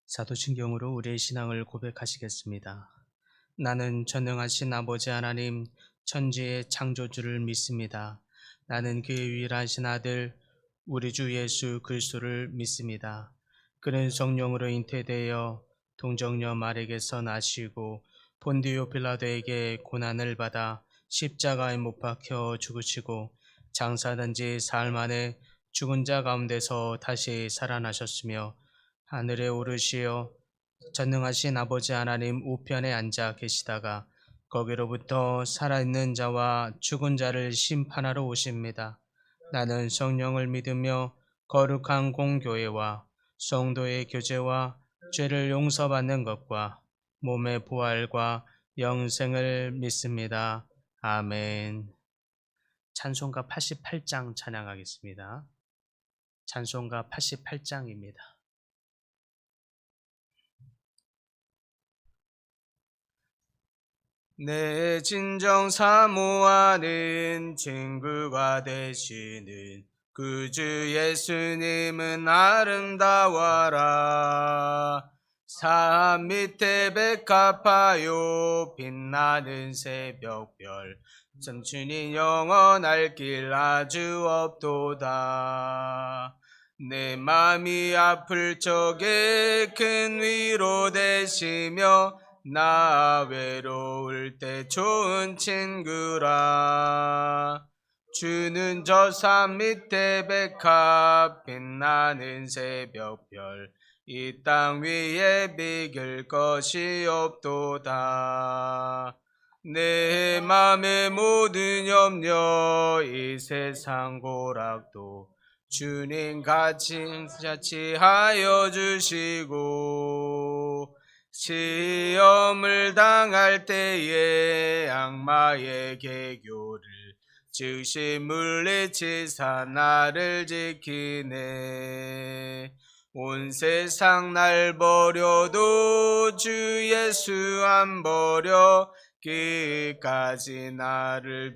사도신경으로 우리의 신앙을 고백하시겠습니다. 나는 전능하신 아버지 하나님, 천지의 창조주를 믿습니다. 나는 그의 유일하신 아들, 우리 주 예수 그리스도를 믿습니다. 그는 성령으로 잉태되어 동정녀 마리에게서 나시고 본디오 빌라도에게 고난을 받아 십자가에 못 박혀 죽으시고 장사된 지 사흘 만에 죽은 자 가운데서 다시 살아나셨으며 하늘에 오르시어 전능하신 아버지 하나님 우편에 앉아 계시다가 거기로부터 살아있는 자와 죽은 자를 심판하러 오십니다. 나는 성령을 믿으며 거룩한 공교회와 성도의 교제와 죄를 용서받는 것과 몸의 부활과 영생을 믿습니다. 아멘. 찬송가 88장 찬양하겠습니다. 찬송가 88장입니다. 내 진정 사모하는 친구가 되시는 구주 예수님은 아름다워라. 산 밑에 백합화요 빛나는 새벽별 청춘이 영원할 길 아주 없도다. 내 맘이 아플 적에 큰 위로 되시며 나 외로울 때 좋은 친구라. 주는 저 산 밑에 백합 빛나는 새벽별 이 땅 위에 비길 것이 없도다. 내 맘의 모든 염려 이 세상 고락도 주님 같이 자치하여 주시고 시험을 당할 때에 악마의 계교를 즉시 물리치사 나를 지키네. 온 세상 날 버려도 주 예수 안 버려 끝까지 나를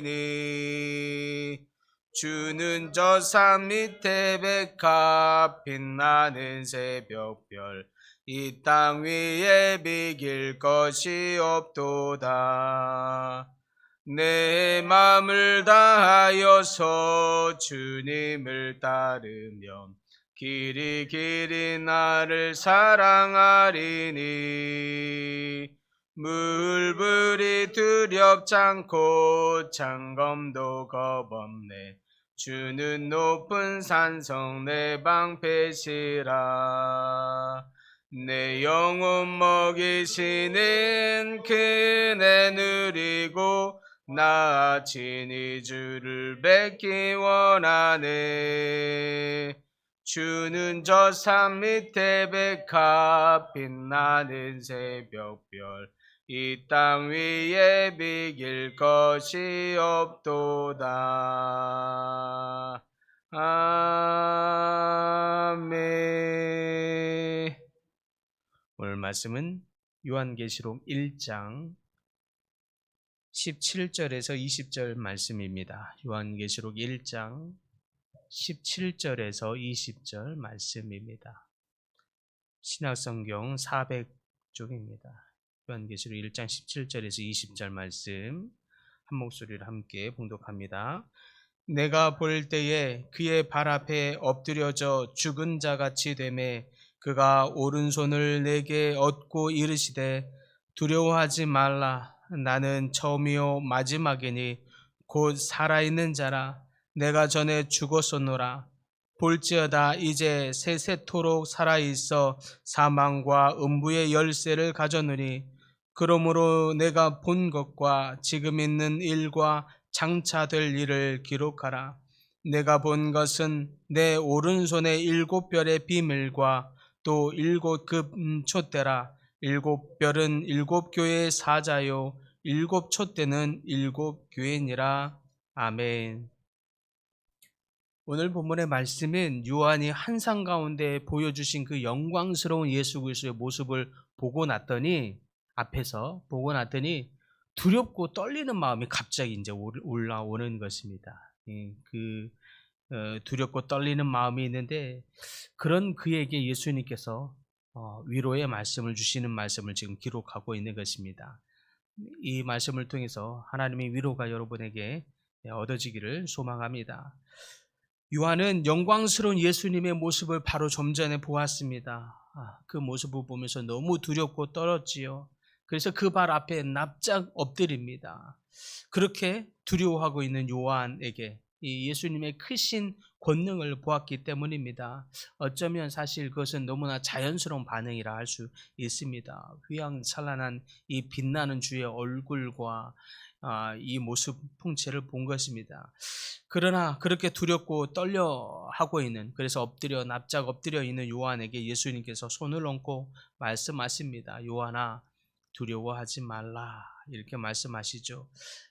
돌아보시니. 주는 저 산 밑에 백합 빛나는 새벽별 이 땅 위에 비길 것이 없도다. 내 맘을 다하여서 주님을 따르면 길이 길이 나를 사랑하리니. 물불이 두렵지 않고 창검도 겁없네. 주는 높은 산성 내 방패시라. 내 영혼 먹이시는 그네 누리고 나 친히 주를 뵙기 원하네. 주는 저 산 밑에 백합 빛나는 새벽별 이 땅 위에 비길 것이 없도다. 아멘. 오늘 말씀은 요한계시록 1장 17절에서 20절 말씀입니다. 요한계시록 1장 17절에서 20절 말씀입니다. 신약성경 400쪽입니다. 요한계시록 1장 17절에서 20절 말씀 한 목소리로 함께 봉독합니다. 내가 볼 때에 그의 발 앞에 엎드려져 죽은 자같이 되매 그가 오른손을 내게 얻고 이르시되 두려워하지 말라. 나는 처음이요 마지막이니 곧 살아있는 자라. 내가 전에 죽었었노라. 볼지어다 이제 세세토록 살아있어 사망과 음부의 열쇠를 가졌느니 그러므로 내가 본 것과 지금 있는 일과 장차 될 일을 기록하라. 내가 본 것은 내 오른손에 7별의 비밀과 또 7급 촛대라. 7별은 7교회의 사자요 7촛대는 7교회니라. 아멘. 오늘 본문의 말씀은 요한이 환상 가운데 보여주신 그 영광스러운 예수 그리스도의 모습을 앞에서 보고 났더니 두렵고 떨리는 마음이 갑자기 이제 올라오는 것입니다. 그 두렵고 떨리는 마음이 있는데 그런 그에게 예수님께서 위로의 말씀을 주시는 말씀을 지금 기록하고 있는 것입니다. 이 말씀을 통해서 하나님의 위로가 여러분에게 얻어지기를 소망합니다. 요한은 영광스러운 예수님의 모습을 바로 좀 전에 보았습니다. 그 모습을 보면서 너무 두렵고 떨었지요. 그래서 그 발 앞에 납작 엎드립니다. 그렇게 두려워하고 있는 요한에게 이 예수님의 크신 권능을 보았기 때문입니다. 어쩌면 사실 그것은 너무나 자연스러운 반응이라 할 수 있습니다. 휘황찬란한 이 빛나는 주의 얼굴과 이 모습 풍채를 본 것입니다. 그러나 그렇게 두렵고 떨려하고 있는, 그래서 납작 엎드려 있는 요한에게 예수님께서 손을 얹고 말씀하십니다. 요한아, 두려워하지 말라, 이렇게 말씀하시죠.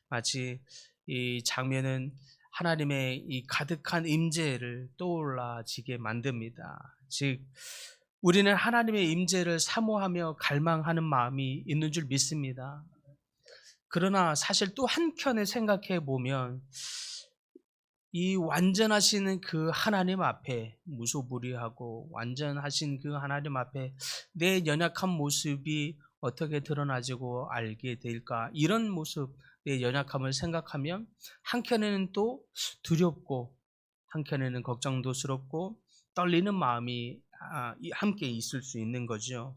마치 이 장면은 하나님의 이 가득한 임재를 떠올라지게 만듭니다. 즉 우리는 하나님의 임재를 사모하며 갈망하는 마음이 있는 줄 믿습니다. 그러나 사실 또 한켠에 생각해 보면 이 완전하신 그 하나님 앞에, 무소불위하고 완전하신 그 하나님 앞에 내 연약한 모습이 어떻게 드러나지고 알게 될까, 이런 모습, 내 연약함을 생각하면 한켠에는 또 두렵고 한켠에는 걱정도스럽고 떨리는 마음이 함께 있을 수 있는 거죠.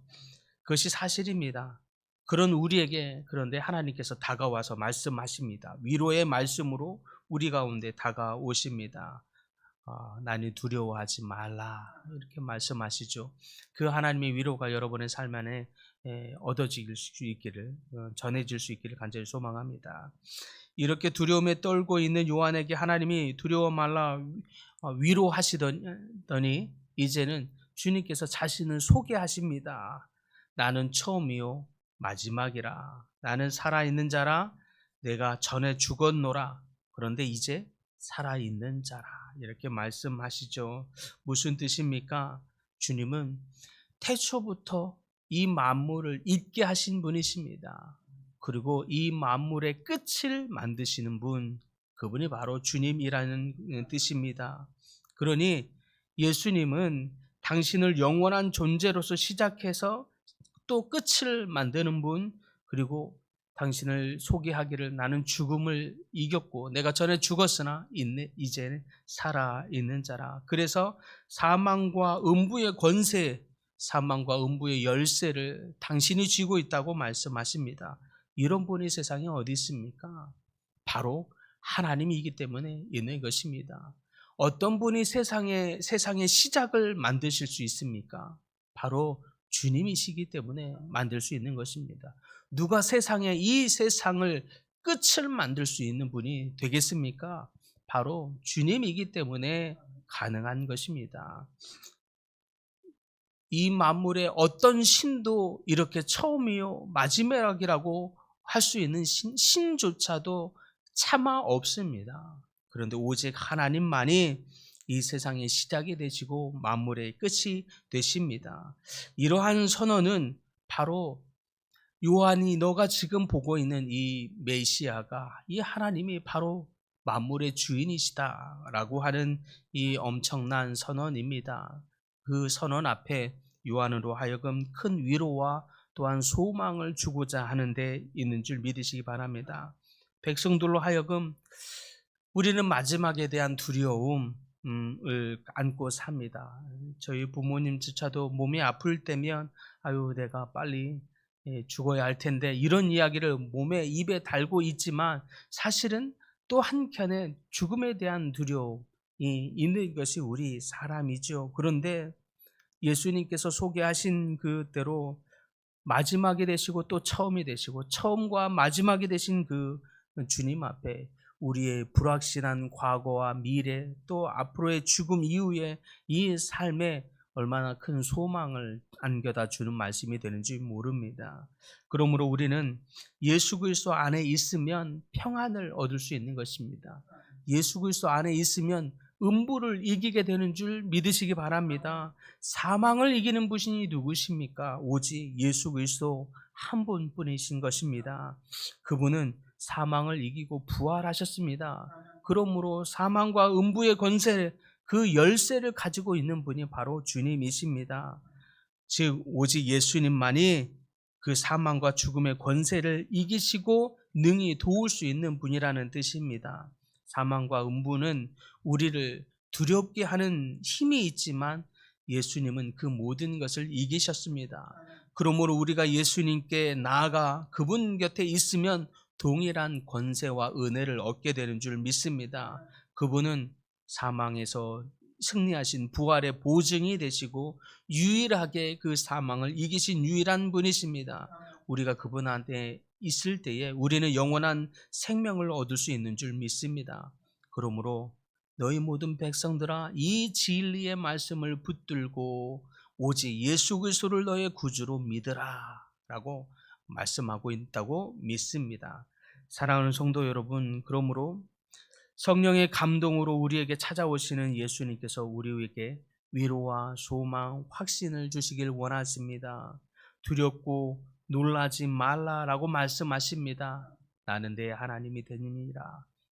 그것이 사실입니다. 그런 우리에게 그런데 하나님께서 다가와서 말씀하십니다. 위로의 말씀으로 우리 가운데 다가오십니다. 나는 두려워하지 말라, 이렇게 말씀하시죠. 그 하나님의 위로가 여러분의 삶 안에 얻어질 수 있기를, 전해질 수 있기를 간절히 소망합니다. 이렇게 두려움에 떨고 있는 요한에게 하나님이 두려워 말라 위로하시더니 이제는 주님께서 자신을 소개하십니다. 나는 처음이요 마지막이라. 나는 살아있는 자라. 내가 전에 죽었노라. 그런데 이제 살아있는 자라. 이렇게 말씀하시죠. 무슨 뜻입니까? 주님은 태초부터 이 만물을 있게 하신 분이십니다. 그리고 이 만물의 끝을 만드시는 분, 그분이 바로 주님이라는 뜻입니다. 그러니 예수님은 당신을 영원한 존재로서 시작해서 또 끝을 만드는 분, 그리고 당신을 소개하기를 나는 죽음을 이겼고 내가 전에 죽었으나 이제는 살아있는 자라. 그래서 사망과 음부의 권세, 사망과 음부의 열쇠를 당신이 쥐고 있다고 말씀하십니다. 이런 분이 세상에 어디 있습니까? 바로 하나님이기 때문에 있는 것입니다. 어떤 분이 세상의 시작을 만드실 수 있습니까? 바로 주님이시기 때문에 만들 수 있는 것입니다. 누가 이 세상을 끝을 만들 수 있는 분이 되겠습니까? 바로 주님이기 때문에 가능한 것입니다. 이 만물의 어떤 신도 이렇게 처음이요 마지막이라고 할 수 있는 신조차도 차마 없습니다. 그런데 오직 하나님만이 이 세상의 시작이 되시고 만물의 끝이 되십니다. 이러한 선언은 바로 요한이 너가 지금 보고 있는 이 메시아가 이 하나님이 바로 만물의 주인이시다라고 하는 이 엄청난 선언입니다. 그 선언 앞에 요한으로 하여금 큰 위로와 또한 소망을 주고자 하는데 있는 줄 믿으시기 바랍니다. 백성들로 하여금 우리는 마지막에 대한 두려움을 안고 삽니다. 저희 부모님조차도 몸이 아플 때면 아유 내가 빨리 죽어야 할 텐데 이런 이야기를 몸에 입에 달고 있지만 사실은 또 한켠에 죽음에 대한 두려움이 있는 것이 우리 사람이죠. 그런데 예수님께서 소개하신 그대로 마지막이 되시고 또 처음이 되시고 처음과 마지막이 되신 그 주님 앞에 우리의 불확실한 과거와 미래 또 앞으로의 죽음 이후의 이 삶에 얼마나 큰 소망을 안겨다 주는 말씀이 되는지 모릅니다. 그러므로 우리는 예수 그리스도 안에 있으면 평안을 얻을 수 있는 것입니다. 예수 그리스도 안에 있으면 음부를 이기게 되는 줄 믿으시기 바랍니다. 사망을 이기는 분이 누구십니까? 오직 예수 그리스도 한 분뿐이신 것입니다. 그분은 사망을 이기고 부활하셨습니다. 그러므로 사망과 음부의 권세, 그 열쇠를 가지고 있는 분이 바로 주님이십니다. 즉 오직 예수님만이 그 사망과 죽음의 권세를 이기시고 능히 도울 수 있는 분이라는 뜻입니다. 사망과 음부는 우리를 두렵게 하는 힘이 있지만 예수님은 그 모든 것을 이기셨습니다. 그러므로 우리가 예수님께 나아가 그분 곁에 있으면 동일한 권세와 은혜를 얻게 되는 줄 믿습니다. 그분은 사망에서 승리하신 부활의 보증이 되시고 유일하게 그 사망을 이기신 유일한 분이십니다. 우리가 그분 안에 있을 때에 우리는 영원한 생명을 얻을 수 있는 줄 믿습니다. 그러므로 너희 모든 백성들아 이 진리의 말씀을 붙들고 오직 예수 그리스도를 너의 구주로 믿으라 라고 말씀하고 있다고 믿습니다. 사랑하는 성도 여러분, 그러므로 성령의 감동으로 우리에게 찾아오시는 예수님께서 우리에게 위로와 소망, 확신을 주시길 원하십니다. 두렵고 놀라지 말라라고 말씀하십니다. 나는 내 하나님이 되니라.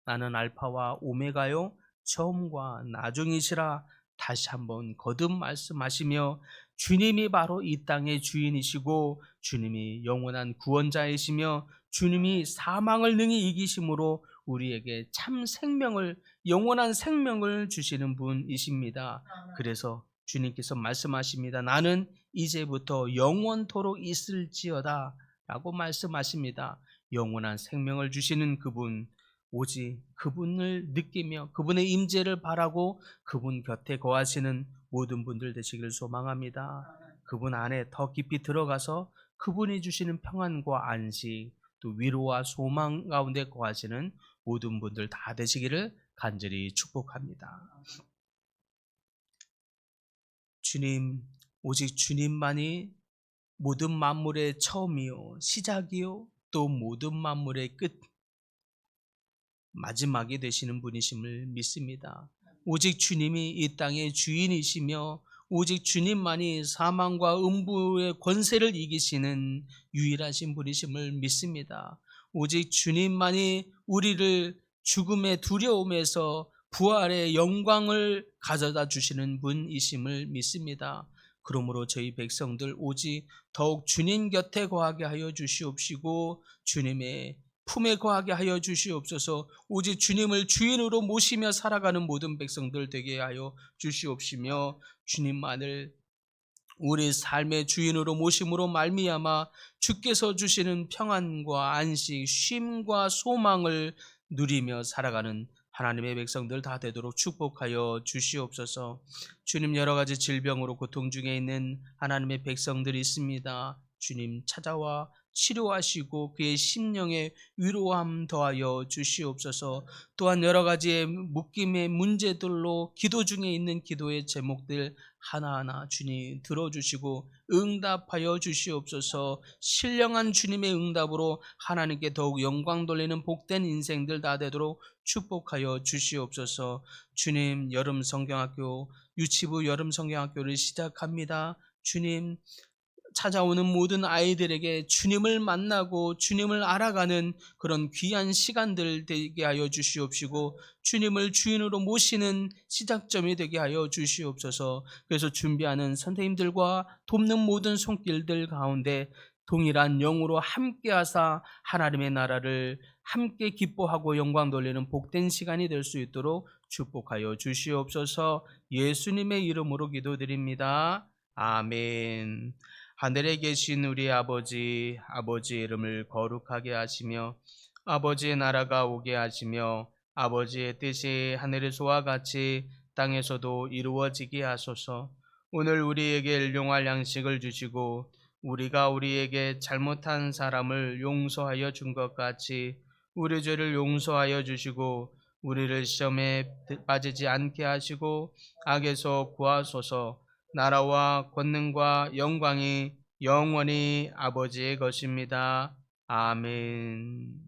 나는 알파와 오메가요 처음과 나중이시라. 다시 한번 거듭 말씀하시며 주님이 바로 이 땅의 주인이시고 주님이 영원한 구원자이시며 주님이 사망을 능히 이기심으로 우리에게 참 생명을, 영원한 생명을 주시는 분이십니다. 그래서 주님께서 말씀하십니다. 나는 이제부터 영원토록 있을지어다 라고 말씀하십니다. 영원한 생명을 주시는 그분, 오직 그분을 느끼며 그분의 임재를 바라고 그분 곁에 거하시는 모든 분들 되시기를 소망합니다. 그분 안에 더 깊이 들어가서 그분이 주시는 평안과 안식, 또 위로와 소망 가운데 거하시는 모든 분들 다 되시기를 간절히 축복합니다. 주님, 오직 주님만이 모든 만물의 처음이요 시작이요 또 모든 만물의 끝, 마지막이 되시는 분이심을 믿습니다. 오직 주님이 이 땅의 주인이시며 오직 주님만이 사망과 음부의 권세를 이기시는 유일하신 분이심을 믿습니다. 오직 주님만이 우리를 죽음의 두려움에서 부활의 영광을 가져다 주시는 분이심을 믿습니다. 그러므로 저희 백성들 오직 더욱 주님 곁에 거하게 하여 주시옵시고 주님의 품에 거하게 하여 주시옵소서. 오직 주님을 주인으로 모시며 살아가는 모든 백성들 되게 하여 주시옵시며 주님만을 우리 삶의 주인으로 모심으로 말미암아 주께서 주시는 평안과 안식, 쉼과 소망을 누리며 살아가는 하나님의 백성들 다 되도록 축복하여 주시옵소서. 주님, 여러 가지 질병으로 고통 중에 있는 하나님의 백성들이 있습니다. 주님 찾아와 치료하시고 그의 심령에 위로함 더하여 주시옵소서. 또한 여러 가지의 묶임의 문제들로 기도 중에 있는 기도의 제목들 하나하나 주님 들어주시고 응답하여 주시옵소서. 신령한 주님의 응답으로 하나님께 더욱 영광 돌리는 복된 인생들 다 되도록 축복하여 주시옵소서. 주님, 여름 성경학교, 유치부 여름 성경학교를 시작합니다. 주님, 찾아오는 모든 아이들에게 주님을 만나고 주님을 알아가는 그런 귀한 시간들 되게 하여 주시옵시고 주님을 주인으로 모시는 시작점이 되게 하여 주시옵소서. 그래서 준비하는 선생님들과 돕는 모든 손길들 가운데 동일한 영으로 함께하사 하나님의 나라를 함께 기뻐하고 영광 돌리는 복된 시간이 될 수 있도록 축복하여 주시옵소서. 예수님의 이름으로 기도드립니다. 아멘. 하늘에 계신 우리 아버지, 아버지의 이름을 거룩하게 하시며 아버지의 나라가 오게 하시며 아버지의 뜻이 하늘에서와 같이 땅에서도 이루어지게 하소서. 오늘 우리에게 일용할 양식을 주시고 우리가 우리에게 잘못한 사람을 용서하여 준 것 같이 우리 죄를 용서하여 주시고 우리를 시험에 빠지지 않게 하시고 악에서 구하소서. 나라와 권능과 영광이 영원히 아버지의 것입니다. 아멘.